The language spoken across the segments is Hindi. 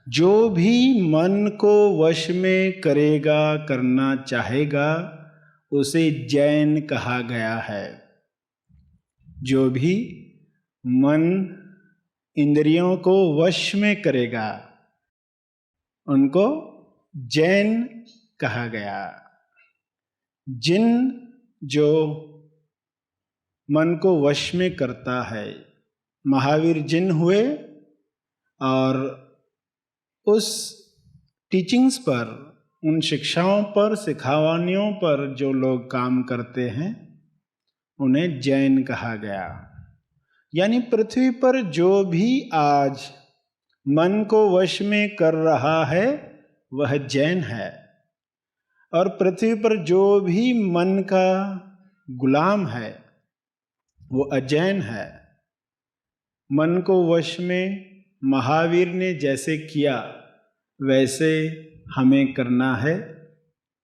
जो भी मन को वश में करेगा, करना चाहेगा, उसे जैन कहा गया है। जो भी मन इंद्रियों को वश में करेगा उनको जैन कहा गया। जिन जो मन को वश में करता है, महावीर जिन हुए और उस टीचिंग्स पर, उन शिक्षाओं पर, सिखावानियों पर जो लोग काम करते हैं उन्हें जैन कहा गया। यानी पृथ्वी पर जो भी आज मन को वश में कर रहा है वह जैन है, और पृथ्वी पर जो भी मन का गुलाम है वो अजैन है। मन को वश में महावीर ने जैसे किया वैसे हमें करना है।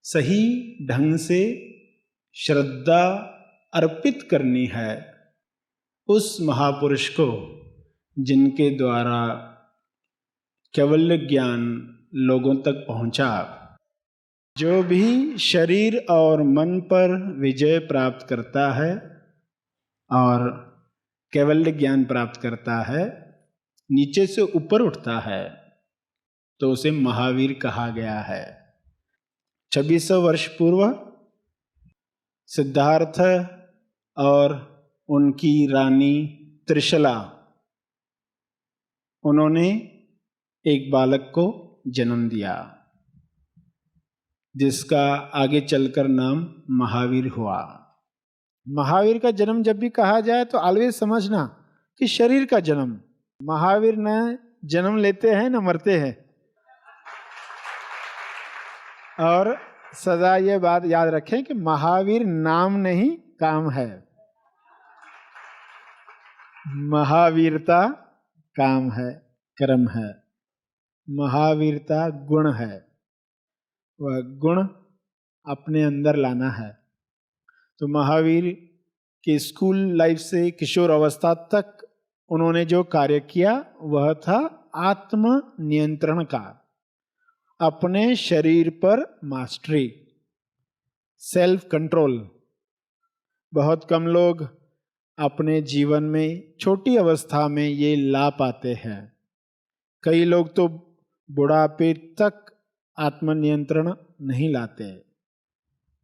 सही ढंग से श्रद्धा अर्पित करनी है उस महापुरुष को जिनके द्वारा कैवल्य ज्ञान लोगों तक पहुंचा। जो भी शरीर और मन पर विजय प्राप्त करता है और कैवल्य ज्ञान प्राप्त करता है, नीचे से ऊपर उठता है, तो उसे महावीर कहा गया है। 2600 वर्ष पूर्व सिद्धार्थ और उनकी रानी त्रिशला, उन्होंने एक बालक को जन्म दिया जिसका आगे चलकर नाम महावीर हुआ। महावीर का जन्म जब भी कहा जाए तो ऑलवेज समझना कि शरीर का जन्म। महावीर न जन्म लेते हैं न मरते हैं। और सदा ये बात याद रखें कि महावीर नाम नहीं काम है। महावीरता काम है, कर्म है। महावीरता गुण है, वह गुण अपने अंदर लाना है। तो महावीर के स्कूल लाइफ से किशोर अवस्था तक उन्होंने जो कार्य किया वह था आत्म नियंत्रण का, अपने शरीर पर मास्टरी, सेल्फ कंट्रोल। बहुत कम लोग अपने जीवन में छोटी अवस्था में ये ला पाते हैं। कई लोग तो बुढ़ापे तक आत्मनियंत्रण नहीं लाते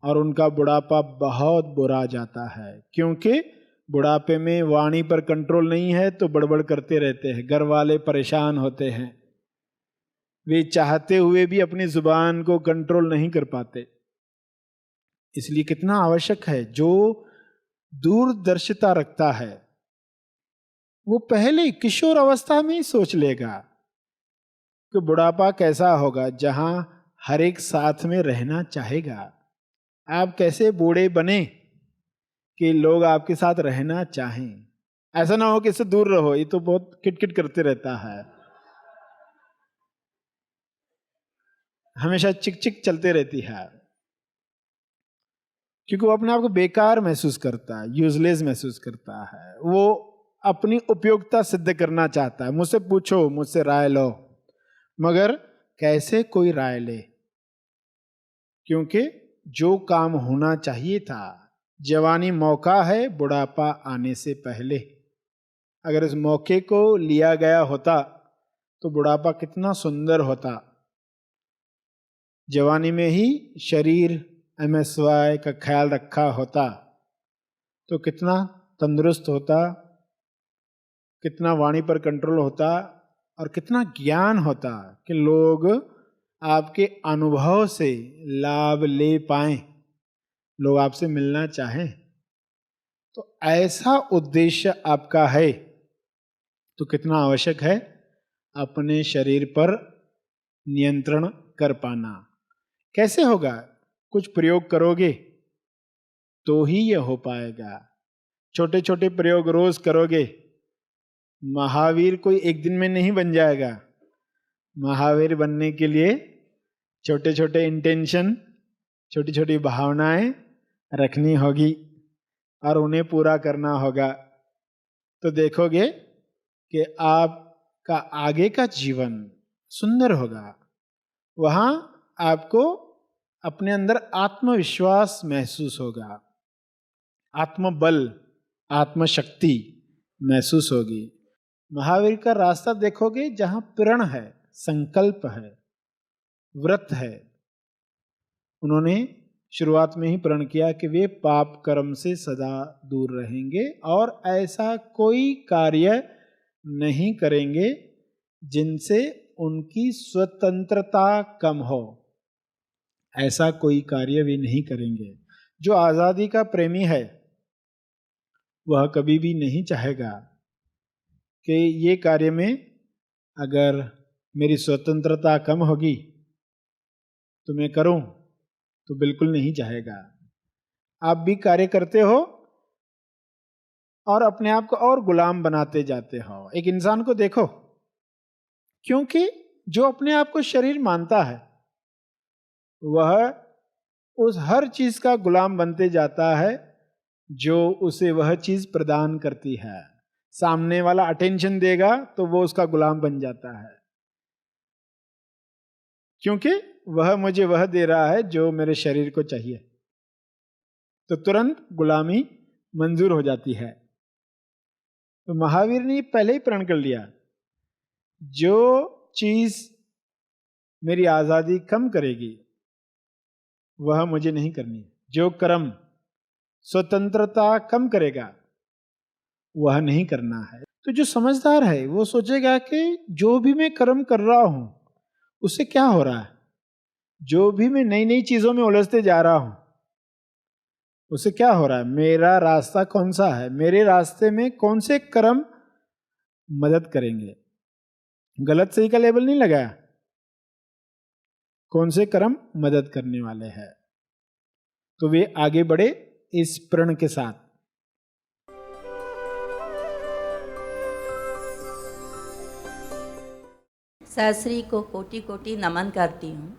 और उनका बुढ़ापा बहुत बुरा जाता है, क्योंकि बुढ़ापे में वाणी पर कंट्रोल नहीं है तो बड़बड़ करते रहते हैं। घर वाले परेशान होते हैं, वे चाहते हुए भी अपनी जुबान को कंट्रोल नहीं कर पाते। इसलिए कितना आवश्यक है, जो दूरदर्शिता रखता है वो पहले किशोर अवस्था में ही सोच लेगा कि बुढ़ापा कैसा होगा, जहां हर एक साथ में रहना चाहेगा। आप कैसे बूढ़े बने कि लोग आपके साथ रहना चाहें। ऐसा ना हो कि इससे दूर रहो, ये तो बहुत किटकिट करते रहता है, हमेशा चिक चिक चलते रहती है, क्योंकि वो अपने आप को बेकार महसूस करता है, यूजलेस महसूस करता है। वो अपनी उपयोगिता सिद्ध करना चाहता है। मुझसे पूछो, मुझसे राय लो, मगर कैसे कोई राय ले, क्योंकि जो काम होना चाहिए था, जवानी मौका है बुढ़ापा आने से पहले, अगर इस मौके को लिया गया होता तो बुढ़ापा कितना सुंदर होता। जवानी में ही शरीर MSY का ख्याल रखा होता तो कितना तंदुरुस्त होता, कितना वाणी पर कंट्रोल होता और कितना ज्ञान होता कि लोग आपके अनुभव से लाभ ले पाएं, लोग आपसे मिलना चाहें। तो ऐसा उद्देश्य आपका है तो कितना आवश्यक है अपने शरीर पर नियंत्रण कर पाना। कैसे होगा? कुछ प्रयोग करोगे तो ही यह हो पाएगा। छोटे छोटे प्रयोग रोज करोगे। महावीर कोई एक दिन में नहीं बन जाएगा। महावीर बनने के लिए छोटे छोटे इंटेंशन, छोटी छोटी भावनाएं रखनी होगी और उन्हें पूरा करना होगा। तो देखोगे कि आपका आगे का जीवन सुंदर होगा। वहां आपको अपने अंदर आत्मविश्वास महसूस होगा, आत्मबल, आत्मशक्ति महसूस होगी। महावीर का रास्ता देखोगे जहां प्रण है, संकल्प है, व्रत है। उन्होंने शुरुआत में ही प्रण किया कि वे पाप कर्म से सदा दूर रहेंगे और ऐसा कोई कार्य नहीं करेंगे जिनसे उनकी स्वतंत्रता कम हो। ऐसा कोई कार्य वे नहीं करेंगे। जो आजादी का प्रेमी है वह कभी भी नहीं चाहेगा कि ये कार्य में अगर मेरी स्वतंत्रता कम होगी तो मैं करूं, तो बिल्कुल नहीं चाहेगा। आप भी कार्य करते हो और अपने आप को और गुलाम बनाते जाते हो। एक इंसान को देखो, क्योंकि जो अपने आप को शरीर मानता है वह उस हर चीज का गुलाम बनते जाता है जो उसे वह चीज प्रदान करती है। सामने वाला अटेंशन देगा तो वो उसका गुलाम बन जाता है, क्योंकि वह मुझे वह दे रहा है जो मेरे शरीर को चाहिए, तो तुरंत गुलामी मंजूर हो जाती है। तो महावीर ने पहले ही प्रण कर लिया, जो चीज मेरी आजादी कम करेगी वह मुझे नहीं करनी। जो कर्म स्वतंत्रता कम करेगा वह नहीं करना है। तो जो समझदार है वो सोचेगा कि जो भी मैं कर्म कर रहा हूं उससे क्या हो रहा है, जो भी मैं नई नई चीजों में उलझते जा रहा हूं उससे क्या हो रहा है, मेरा रास्ता कौन सा है, मेरे रास्ते में कौन से कर्म मदद करेंगे। गलत सही का लेबल नहीं लगाया, कौन से कर्म मदद करने वाले हैं। तो वे आगे बढ़े इस प्रण के साथ। सहस्री को कोटि कोटि नमन करती हूँ।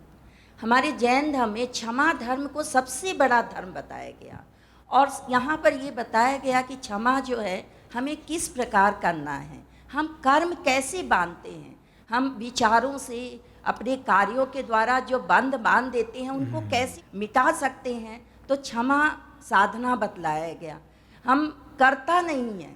हमारे जैन धर्म में क्षमा धर्म को सबसे बड़ा धर्म बताया गया और यहाँ पर ये बताया गया कि क्षमा जो है हमें किस प्रकार करना है, हम कर्म कैसे बांधते हैं, हम विचारों से अपने कार्यों के द्वारा जो बंध बांध देते हैं उनको कैसे मिटा सकते हैं। तो क्षमा साधना बतलाया गया। हम करता नहीं है,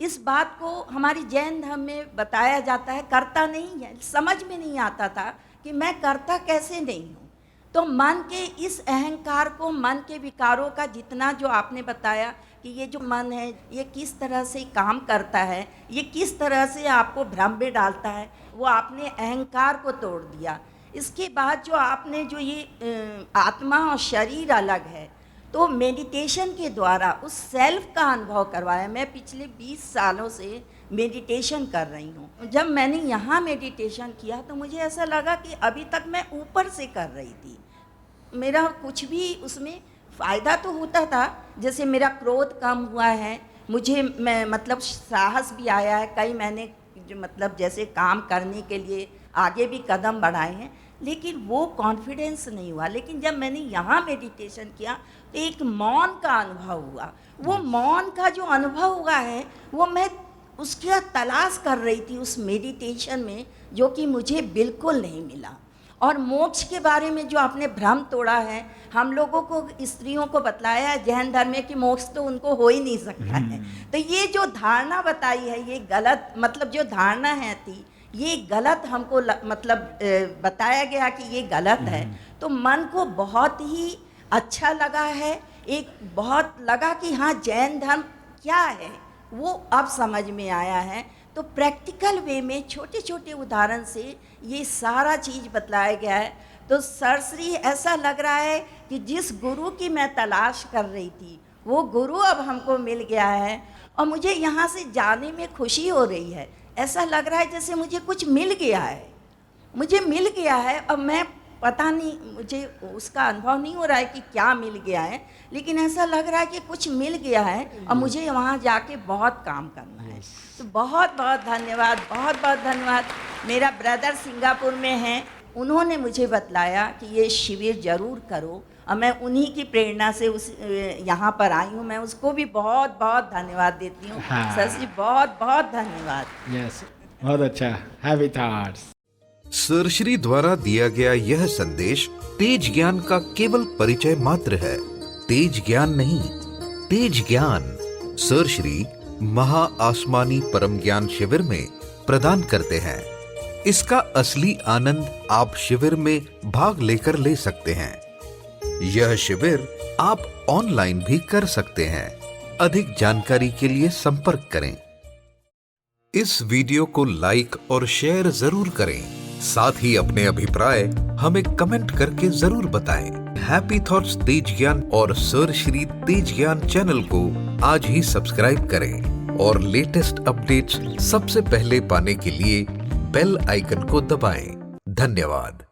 इस बात को हमारी जैन धर्म में बताया जाता है, करता नहीं है। समझ में नहीं आता था कि मैं करता कैसे नहीं हूँ। तो मन के इस अहंकार को, मन के विकारों का जितना जो आपने बताया कि ये जो मन है ये किस तरह से काम करता है, ये किस तरह से आपको भ्रम में डालता है, वो आपने अहंकार को तोड़ दिया। इसके बाद जो आपने जो ये आत्मा और शरीर अलग है, तो मेडिटेशन के द्वारा उस सेल्फ का अनुभव करवाया। मैं पिछले 20 सालों से मेडिटेशन कर रही हूँ। जब मैंने यहाँ मेडिटेशन किया तो मुझे ऐसा लगा कि अभी तक मैं ऊपर से कर रही थी, मेरा कुछ भी उसमें फ़ायदा तो होता था। जैसे मेरा क्रोध कम हुआ है, मुझे मैं मतलब साहस भी आया है, कई मैंने जो मतलब जैसे काम करने के लिए आगे भी कदम बढ़ाए हैं, लेकिन वो कॉन्फिडेंस नहीं हुआ। लेकिन जब मैंने यहाँ मेडिटेशन किया तो एक मौन का अनुभव हुआ। वो मौन का जो अनुभव हुआ है वो मैं उसका तलाश कर रही थी उस मेडिटेशन में, जो कि मुझे बिल्कुल नहीं मिला। और मोक्ष के बारे में जो आपने भ्रम तोड़ा है, हम लोगों को स्त्रियों को बतलाया है जैन धर्म में कि मोक्ष तो उनको हो ही नहीं सकता है। तो ये जो धारणा बताई है ये गलत, मतलब जो धारणा है थी ये गलत हमको मतलब बताया गया कि ये गलत है। तो मन को बहुत ही अच्छा लगा है, एक बहुत लगा कि हाँ जैन धर्म क्या है वो अब समझ में आया है। तो प्रैक्टिकल वे में छोटे छोटे उदाहरण से ये सारा चीज़ बतलाया गया है। तो सरसरी ऐसा लग रहा है कि जिस गुरु की मैं तलाश कर रही थी वो गुरु अब हमको मिल गया है और मुझे यहाँ से जाने में खुशी हो रही है। ऐसा लग रहा है जैसे मुझे कुछ मिल गया है, मुझे मिल गया है। अब मैं पता नहीं, मुझे उसका अनुभव नहीं हो रहा है कि क्या मिल गया है, लेकिन ऐसा लग रहा है कि कुछ मिल गया है और मुझे वहाँ जाके बहुत काम करना है। तो बहुत बहुत धन्यवाद, बहुत बहुत धन्यवाद। मेरा ब्रदर सिंगापुर में हैं, उन्होंने मुझे बतलाया कि ये शिविर ज़रूर करो और मैं उन्हीं की प्रेरणा से उस यहाँ पर आई हूँ। मैं उसको भी बहुत बहुत धन्यवाद देती हूँ। सर जी बहुत बहुत धन्यवाद। यस, बहुत अच्छा। Heavy thoughts. सरश्री द्वारा दिया गया यह संदेश तेज ज्ञान का केवल परिचय मात्र है। तेज ज्ञान नहीं, तेज ज्ञान सरश्री महा आसमानी परम ज्ञान शिविर में प्रदान करते हैं। इसका असली आनंद आप शिविर में भाग लेकर ले सकते हैं। यह शिविर आप ऑनलाइन भी कर सकते हैं। अधिक जानकारी के लिए संपर्क करें। इस वीडियो को लाइक और शेयर जरूर करें। साथ ही अपने अभिप्राय हमें कमेंट करके जरूर बताएं। हैप्पी थॉट्स तेज ज्ञान और सरश्री तेज ज्ञान चैनल को आज ही सब्सक्राइब करें और लेटेस्ट अपडेट्स सबसे पहले पाने के लिए बेल आइकन को दबाएं। धन्यवाद।